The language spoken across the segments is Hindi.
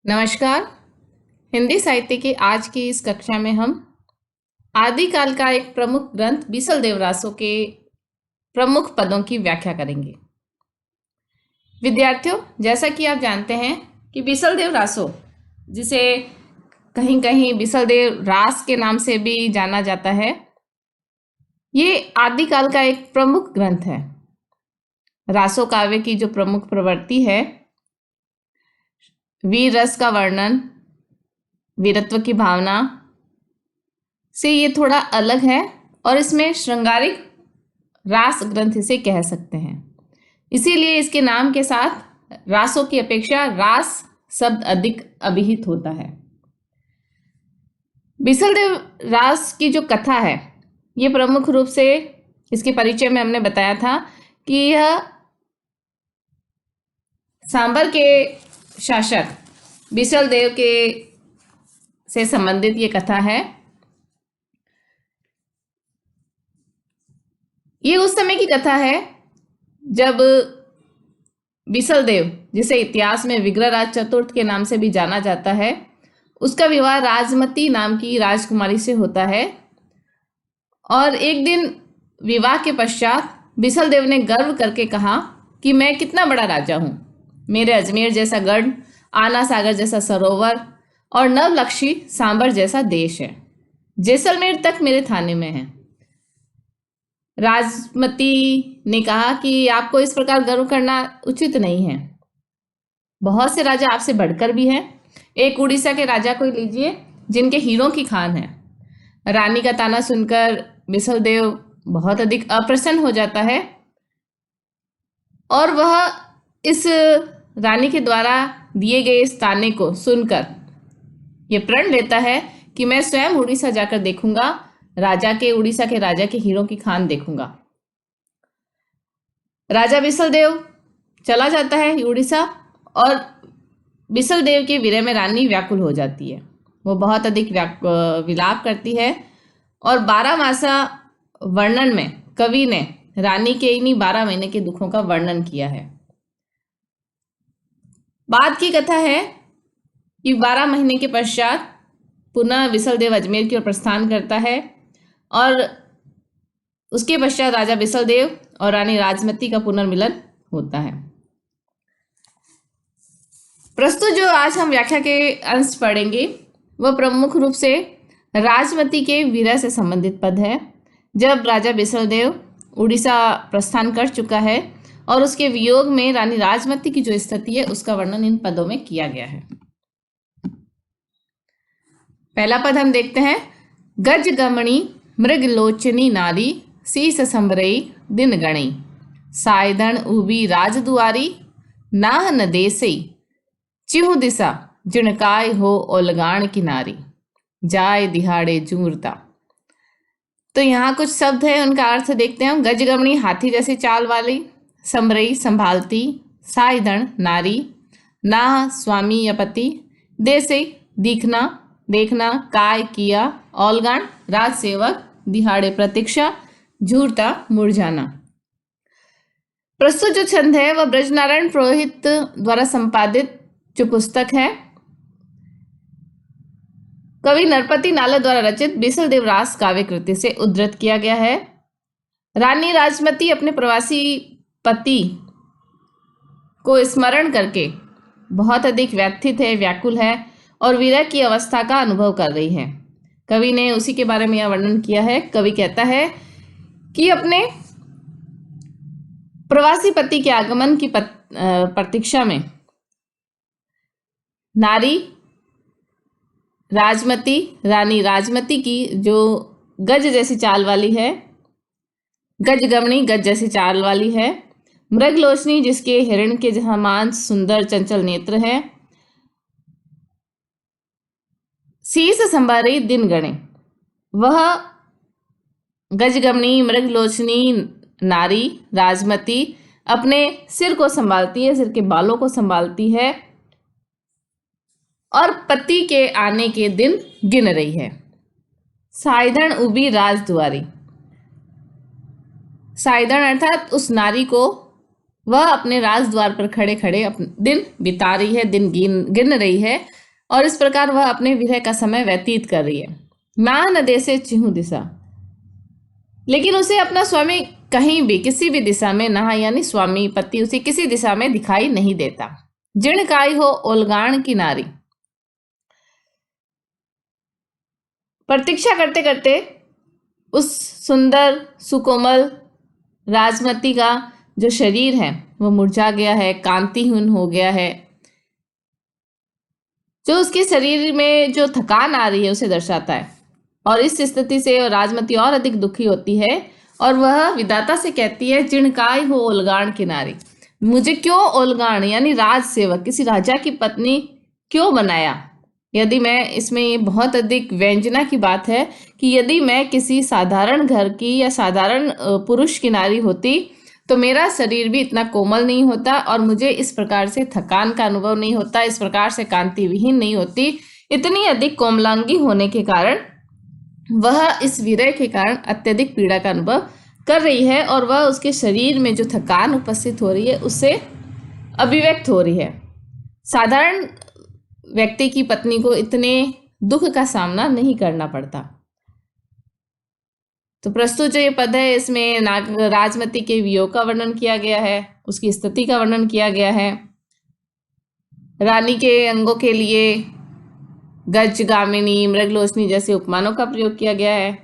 नमस्कार। हिंदी साहित्य की आज की इस कक्षा में हम आदिकाल का एक प्रमुख ग्रंथ बीसल देवरासो के प्रमुख पदों की व्याख्या करेंगे। विद्यार्थियों, जैसा कि आप जानते हैं कि बीसल देवरासो, जिसे कहीं कहीं बीसल देव रास के नाम से भी जाना जाता है, ये आदिकाल का एक प्रमुख ग्रंथ है। रासो काव्य की जो प्रमुख प्रवृत्ति है, वीर रस का वर्णन, वीरत्व की भावना से ये थोड़ा अलग है और इसमें श्रृंगारिक रास ग्रंथ इसे कह सकते हैं। इसीलिए इसके नाम के साथ रासों की अपेक्षा रास शब्द अधिक अभिहित होता है। बीसलदेव रास की जो कथा है, ये प्रमुख रूप से इसके परिचय में हमने बताया था कि यह सांबर के शासक बीसलदेव के से संबंधित ये कथा है। ये उस समय की कथा है जब बीसलदेव, जिसे इतिहास में विग्रहराज चतुर्थ के नाम से भी जाना जाता है, उसका विवाह राजमती नाम की राजकुमारी से होता है। और एक दिन विवाह के पश्चात बीसलदेव ने गर्व करके कहा कि मैं कितना बड़ा राजा हूँ, मेरे अजमेर जैसा गढ़, आना सागर जैसा सरोवर और नवलक्षी सांबर जैसा देश है, जैसलमेर तक मेरे थाने में है। राजमती ने कहा कि आपको इस प्रकार गर्व करना उचित नहीं है, बहुत से राजा आपसे बढ़कर भी हैं। एक उड़ीसा के राजा को लीजिए जिनके हीरों की खान है। रानी का ताना सुनकर बीसलदेव बहुत अधिक अप्रसन्न हो जाता है और वह इस रानी के द्वारा दिए गए इस ताने को सुनकर ये प्रण लेता है कि मैं स्वयं उड़ीसा जाकर देखूंगा, उड़ीसा के राजा के हीरों की खान देखूंगा। राजा बीसलदेव चला जाता है उड़ीसा और बीसलदेव के विरह में रानी व्याकुल हो जाती है। वो बहुत अधिक विलाप करती है और 12 मासा वर्णन में कवि ने रानी के इन्हीं 12 महीने के दुखों का वर्णन किया है। बाद की कथा है कि 12 महीने के पश्चात पुनः बीसलदेव अजमेर की ओर प्रस्थान करता है और उसके पश्चात राजा बीसलदेव और रानी राजमती का पुनर्मिलन होता है। प्रस्तुत जो आज हम व्याख्या के अंश पढ़ेंगे वह प्रमुख रूप से राजमती के विरह से संबंधित पद है। जब राजा बीसलदेव उड़ीसा प्रस्थान कर चुका है और उसके वियोग में रानी राजमती की जो स्थिति है उसका वर्णन इन पदों में किया गया है। पहला पद हम देखते हैं। गज गमणी मृगलोचनी नारी, शीस संबरई दिन गणई, सायदन उबी राजदुआरी, नाह न देसई, चिहु दिशा जिणकाय हो ओलगाण किनारी, जाय दिहाड़े जूरता। तो यहाँ कुछ शब्द है, उनका अर्थ देखते हैं हम। गजगमणी हाथी जैसी चाल वाली, संबरई संभालती, सायदन नारी, नाह स्वामी या पति, देसई दिखना देखना, काय किया, औलगान राज सेवक, दिहाड़े प्रतीक्षा, झूरता मुरझाना। प्रस्तुत जो छंद है वह ब्रजनारायण पुरोहित द्वारा संपादित जो पुस्तक है, कवि नरपति नाला द्वारा रचित बीसलदेव रास काव्य कृति से उद्धृत किया गया है। रानी राजमती अपने प्रवासी पति को स्मरण करके बहुत अधिक व्यथित है, व्याकुल है और विरह की अवस्था का अनुभव कर रही है। कवि ने उसी के बारे में यह वर्णन किया है। कवि कहता है कि अपने प्रवासी पति के आगमन की प्रतीक्षा में रानी राजमती की जो गज जैसी चाल वाली है, गजगमनी गज जैसी चाल वाली है, मृगलोचनी जिसके हिरण के समान सुंदर चंचल नेत्र है, शीस संबारी दिन गणे, वह गजगमनी मृगलोचनी नारी राजमती अपने सिर को संभालती है, सिर के बालों को संभालती है और पति के आने के दिन गिन रही है। सायदन उबी राजदुआरी, सायदन अर्थात उस नारी को वह अपने राजद्वार पर खड़े खड़े अपने दिन बिता रही है, दिन गिन रही है, और इस प्रकार वह अपने विरह का समय व्यतीत कर रही है। ना न देसे चिहु दिशा, लेकिन उसे अपना स्वामी कहीं भी किसी भी दिशा में, ना यानी स्वामी पति, उसे किसी दिशा में दिखाई नहीं देता। जिण काई हो ओलगाण की नारी, प्रतीक्षा करते करते उस सुंदर सुकोमल राजमती का जो शरीर है वो मुरझा गया है, कांतिहीन हो गया है। जो उसके शरीर में जो थकान आ रही है उसे दर्शाता है, और इस स्थिति से राजमती और अधिक दुखी होती है और वह विधाता से कहती है, जिणकाई हो ओलगाण की नारी, मुझे क्यों ओलगाण यानी राज सेवक, किसी राजा की पत्नी क्यों बनाया। यदि मैं, इसमें ये बहुत अधिक व्यंजना की बात है कि यदि मैं किसी साधारण घर की या साधारण पुरुष की नारी होती तो मेरा शरीर भी इतना कोमल नहीं होता और मुझे इस प्रकार से थकान का अनुभव नहीं होता, इस प्रकार से कांति विहीन नहीं होती। इतनी अधिक कोमलांगी होने के कारण वह इस विरह के कारण अत्यधिक पीड़ा का अनुभव कर रही है, और वह उसके शरीर में जो थकान उपस्थित हो रही है उससे अभिव्यक्त हो रही है। साधारण व्यक्ति की पत्नी को इतने दुख का सामना नहीं करना पड़ता। तो प्रस्तुत जो ये पद है इसमें राजमती के वियोग का वर्णन किया गया है, उसकी स्थिति का वर्णन किया गया है। रानी के अंगों के लिए गज, गामिनी, मृगलोचनी जैसे उपमानों का प्रयोग किया गया है।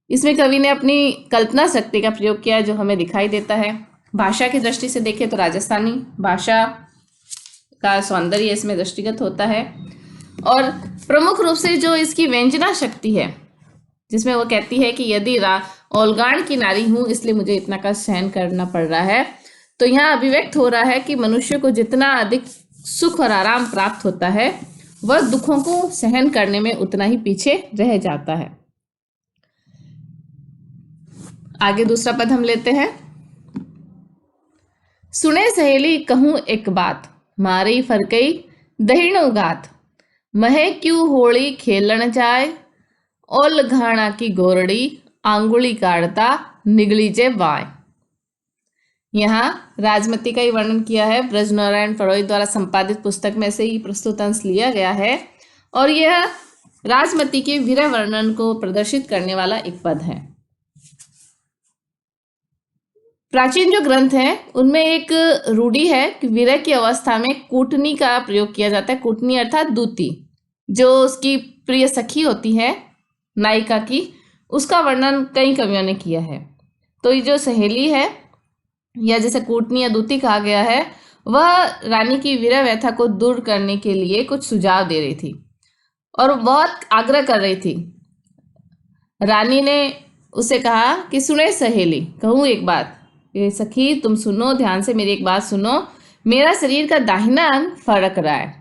इसमें कवि ने अपनी कल्पना शक्ति का प्रयोग किया है जो हमें दिखाई देता है। भाषा की दृष्टि से देखें तो राजस्थानी भाषा का सौंदर्य इसमें दृष्टिगत होता है, और प्रमुख रूप से जो इसकी व्यंजना शक्ति है जिसमें वो कहती है कि यदि ओलगाण की नारी हूं इसलिए मुझे इतना कष्ट सहन करना पड़ रहा है, तो यहाँ अभिव्यक्त हो रहा है कि मनुष्य को जितना अधिक सुख और आराम प्राप्त होता है वह दुखों को सहन करने में उतना ही पीछे रह जाता है। आगे दूसरा पद हम लेते हैं। सुने सहेली कहूं एक बात, मारी फरकई दहिणो गात, महे क्यों होली खेलन जाए, ओल घाना की गोरड़ी आंगुली काटता निगली जे बाय। यहाँ राजमती का ही वर्णन किया है, ब्रजनारायण फड़ोई द्वारा संपादित पुस्तक में से ही प्रस्तुत अंश लिया गया है, और यह राजमती के विरह वर्णन को प्रदर्शित करने वाला एक पद है। प्राचीन जो ग्रंथ हैं उनमें एक रूढ़ी है कि विरह की अवस्था में कूटनी का प्रयोग किया जाता है। कूटनी अर्थात दूती, जो उसकी प्रिय सखी होती है नायिका की, उसका वर्णन कई कवियों ने किया है। तो ये जो सहेली है या जैसे कूटनी या दूती कहा गया है, वह रानी की विरह व्यथा को दूर करने के लिए कुछ सुझाव दे रही थी और बहुत आग्रह कर रही थी। रानी ने उसे कहा कि सुने सहेली कहूँ एक बात, ये सखी तुम सुनो ध्यान से, मेरी एक बात सुनो, मेरा शरीर का दाहिना अंग फड़क रहा है,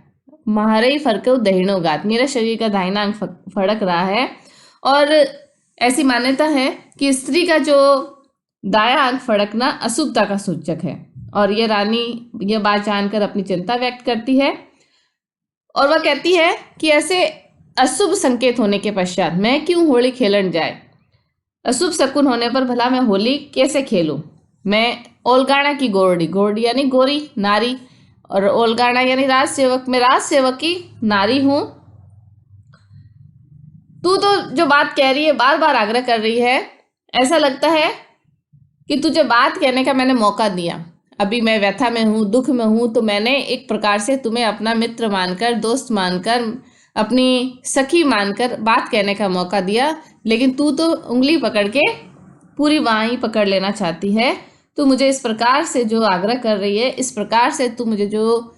महारे फरको दहिणो गात, मेरा शरीर का दाहिना अंग फड़क रहा है, और ऐसी मान्यता है कि स्त्री का जो दाया अंग फड़कना अशुभता का सूचक है, और यह रानी यह बात जानकर अपनी चिंता व्यक्त करती है और वह कहती है कि ऐसे अशुभ संकेत होने के पश्चात मैं क्यों होली खेलन जाए, अशुभ शकुन होने पर भला मैं होली कैसे खेलूं। मैं ओलगाना की गोरडी, गोरडी यानी गोरी नारी, और ओलगाना यानी राज सेवक, मैं राज सेवक की नारी हूं। तू तो जो बात कह रही है बार बार आग्रह कर रही है, ऐसा लगता है कि तुझे बात कहने का मैंने मौका दिया, अभी मैं व्यथा में हूँ, दुख में हूँ, तो मैंने एक प्रकार से तुम्हें अपना मित्र मानकर, दोस्त मानकर, अपनी सखी मानकर बात कहने का मौका दिया, लेकिन तू तो उंगली पकड़ के पूरी बाहीं पकड़ लेना चाहती है। तू मुझे इस प्रकार से जो आग्रह कर रही है, इस प्रकार से तू मुझे जो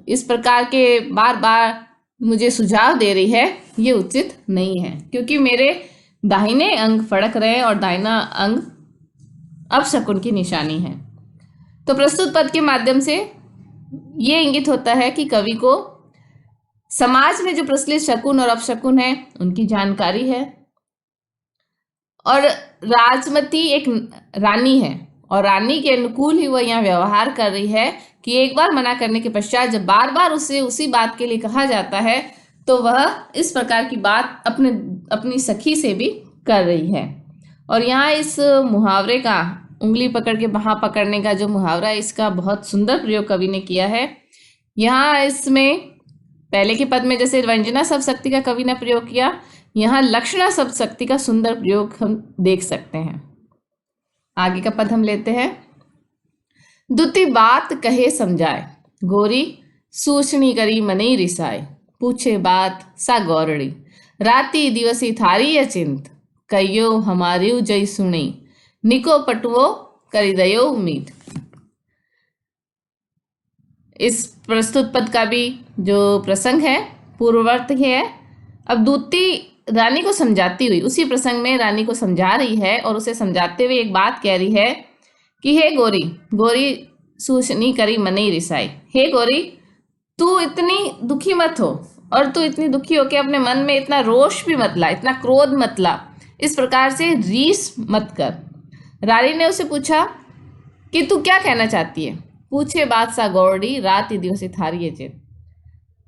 इस प्रकार के बार बार मुझे सुझाव दे रही है, ये उचित नहीं है, क्योंकि मेरे दाहिने अंग फड़क रहे हैं और दाहिना अंग अपशकुन की निशानी है। तो प्रस्तुत पद के माध्यम से ये इंगित होता है कि कवि को समाज में जो प्रचलित शकुन और अपशकुन है उनकी जानकारी है, और राजमती एक रानी है और रानी के अनुकूल ही वह यहाँ व्यवहार कर रही है कि एक बार मना करने के पश्चात जब बार बार उसे उसी बात के लिए कहा जाता है तो वह इस प्रकार की बात अपनी सखी से भी कर रही है। और यहाँ इस मुहावरे का उंगली पकड़ के बाँह पकड़ने का जो मुहावरा है, इसका बहुत सुंदर प्रयोग कवि ने किया है। यहाँ इसमें पहले के पद में जैसे व्यंजना शब्द शक्ति का कवि ने प्रयोग किया, यहाँ लक्षणा शब्द शक्ति का सुंदर प्रयोग हम देख सकते हैं। आगे का पद हम लेते हैं। दुति बात कहे समझाए, गोरी सूचनी करी मनी रिसाए, पूछे बात सा गौरड़ी, राती दिवसी थारी अचिंत, कहियो हमारी जय सुनी, निको पटुओ करी दयो उम्मीद। इस प्रस्तुत पद का भी जो प्रसंग है पूर्ववर्त ही है। अब दूती रानी को समझाती हुई उसी प्रसंग में रानी को समझा रही है और उसे समझाते हुए एक बात कह रही है कि हे गोरी, गोरी सूचनी करी मनी रिसाई, हे गोरी तू इतनी दुखी मत हो, और तू इतनी दुखी हो के अपने मन में इतना रोष भी मत ला, इतना क्रोध मत ला, इस प्रकार से रीस मत कर। रानी ने उसे पूछा कि तू क्या कहना चाहती है, पूछे बात सा गौरड़ी, रात दिवसी थारी अचिंत।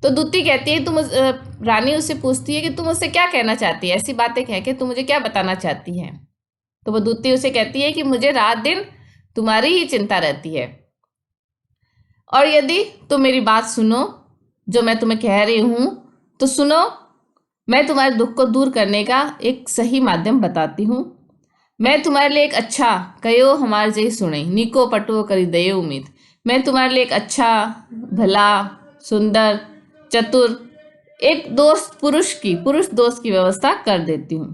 तो दूती कहती है रानी उससे पूछती है कि तुम मुझसे क्या कहना चाहती है, ऐसी बातें कह के तुम मुझे क्या बताना चाहती है। तो वो दूती उसे कहती है कि मुझे रात दिन तुम्हारी ही चिंता रहती है, और यदि तुम मेरी बात सुनो जो मैं तुम्हें कह रही हूं तो सुनो, मैं तुम्हारे दुख को दूर करने का एक सही माध्यम बताती हूँ। मैं तुम्हारे लिए एक अच्छा कयो हमारे जय सुने, निको पटुओ करी दये उम्मीद, मैं तुम्हारे लिए एक अच्छा भला सुंदर चतुर एक पुरुष दोस्त की व्यवस्था कर देती हूँ।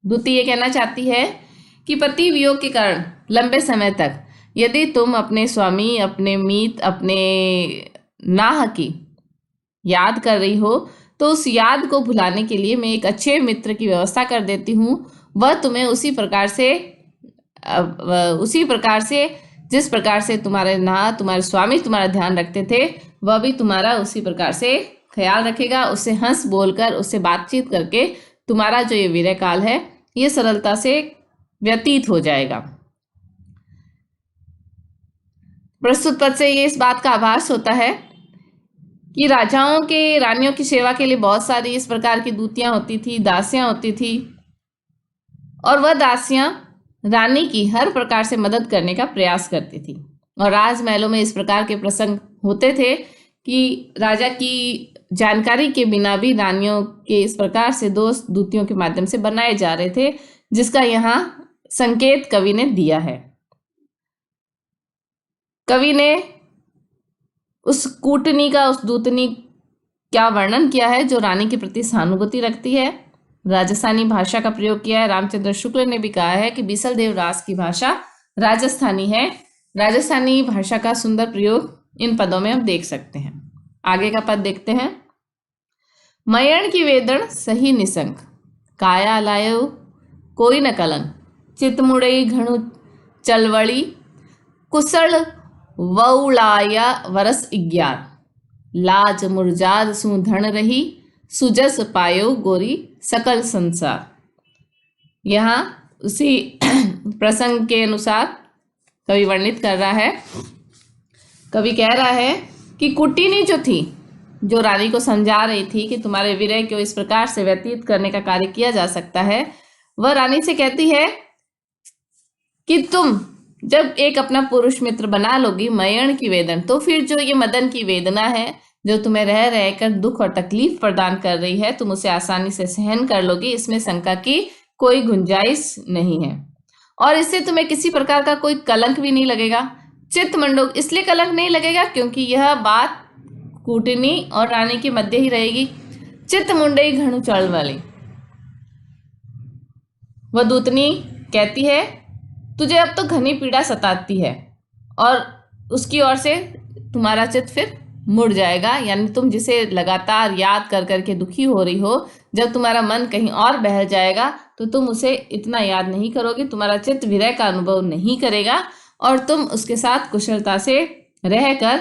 दूती ये कहना चाहती है कि पति वियोग के कारण लंबे समय तक यदि तुम अपने स्वामी, अपने मीत, अपने नाह की याद कर रही हो तो उस याद को भुलाने के लिए मैं एक अच्छे मित्र की व्यवस्था कर देती हूँ। वह तुम्हें उसी प्रकार से जिस प्रकार से तुम्हारे स्वामी तुम्हारा ध्यान रखते थे, वह भी तुम्हारा उसी प्रकार से ख्याल रखेगा। उससे हंस बोलकर, उससे बातचीत करके तुम्हारा जो ये विरह काल है ये सरलता से व्यतीत हो जाएगा। प्रस्तुत पद से ये इस बात का आभास होता है कि राजाओं के रानियों की सेवा के लिए बहुत सारी इस प्रकार की दूतियां होती थी, दासियां होती थी, और वह दासियां रानी की हर प्रकार से मदद करने का प्रयास करती थी। और राजमहलों में इस प्रकार के प्रसंग होते थे कि राजा की जानकारी के बिना भी रानियों के इस प्रकार से दोस्त दूतियों के माध्यम से बनाए जा रहे थे, जिसका यहाँ संकेत कवि ने दिया है। कवि ने उस कूटनी का, उस दूतनी क्या वर्णन किया है जो रानी के प्रति सहानुभूति रखती है। राजस्थानी भाषा का प्रयोग किया है। रामचंद्र शुक्ल ने भी कहा है कि बीसल देव रास की भाषा राजस्थानी है। राजस्थानी भाषा का सुंदर प्रयोग इन पदों में हम देख सकते हैं। आगे का पद देखते हैं। मयण की वेदन सही निसंग, काया लायो कोई न कलंक, चितमुड़ई घणु चलवड़ी, कुशल वउलाया वरस 11, लाज मुरजाद सु धन रही, सुजस पायो गोरी सकल संसार। यहाँ उसी प्रसंग के अनुसार कवि वर्णित कर रहा है। कवि कह रहा है कि कुटिनी जो थी, जो रानी को समझा रही थी कि तुम्हारे विरह को इस प्रकार से व्यतीत करने का कार्य किया जा सकता है, वह रानी से कहती है कि तुम जब एक अपना पुरुष मित्र बना लोगी मयण की वेदन, तो फिर जो ये मदन की वेदना है जो तुम्हें रह रहकर दुख और तकलीफ प्रदान कर रही है, तुम उसे आसानी से सहन कर लोगी, इसमें शंका की कोई गुंजाइश नहीं है। और इससे तुम्हें किसी प्रकार का कोई कलंक भी नहीं लगेगा। चित्त मंडोक इसलिए कलंक नहीं लगेगा क्योंकि यह बात कूटनी और रानी के मध्य ही रहेगी। चित्त मुंडई घणु चढ़ वाली, वह दूतनी कहती है तुझे अब तो घनी पीड़ा सताती है और उसकी ओर से तुम्हारा चित्त फिर मुड़ जाएगा। यानी तुम जिसे लगातार याद कर करके दुखी हो रही हो, जब तुम्हारा मन कहीं और बहल जाएगा तो तुम उसे इतना याद नहीं करोगे, तुम्हारा चित्त विरह का अनुभव नहीं करेगा और तुम उसके साथ कुशलता से रहकर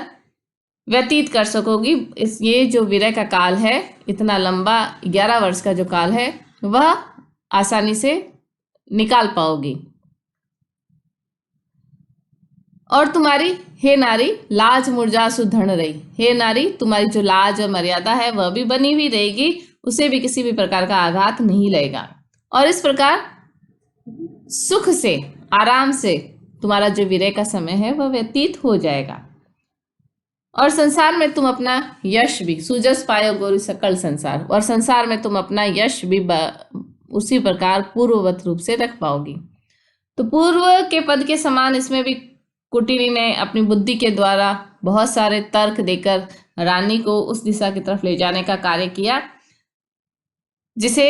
व्यतीत कर सकोगी। ये जो विरह का काल है, इतना लंबा 11 वर्ष का जो काल है, वह आसानी से निकाल पाओगी। और तुम्हारी हे नारी लाज मुरझा सुधन रही, हे नारी तुम्हारी जो लाज और मर्यादा है वह भी बनी हुई रहेगी, उसे भी किसी भी प्रकार का आघात नहीं लगेगा। और इस प्रकार सुख से, आराम से तुम्हारा जो विरह का समय है वह व्यतीत हो जाएगा और संसार में तुम अपना यश भी, सुजस पायो गोरी सकल संसार, और संसार में तुम अपना यश भी उसी प्रकार पूर्ववत रूप से रख पाओगी। तो पूर्व के पद के समान इसमें भी कुटिनी ने अपनी बुद्धि के द्वारा बहुत सारे तर्क देकर रानी को उस दिशा की तरफ ले जाने का कार्य किया जिसे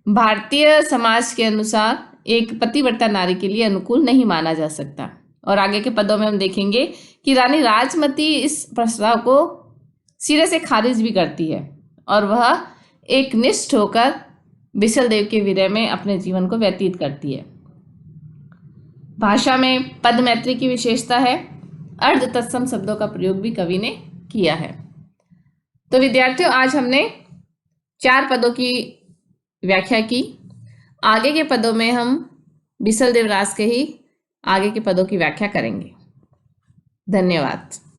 भारतीय समाज के अनुसार एक पतिव्रता नारी के लिए अनुकूल नहीं माना जा सकता। और आगे के पदों में हम देखेंगे कि रानी राजमती इस प्रस्ताव को सिरे से खारिज भी करती है और वह एक निष्ठ होकर बिसल देव के विरह में अपने जीवन को व्यतीत करती है। भाषा में पद मैत्री की विशेषता है, अर्ध तत्सम शब्दों का प्रयोग भी कवि ने किया है। तो विद्यार्थियों, आज हमने 4 पदों की व्याख्या की। आगे के पदों में हम बिसल देव रास के ही आगे के पदों की व्याख्या करेंगे। धन्यवाद।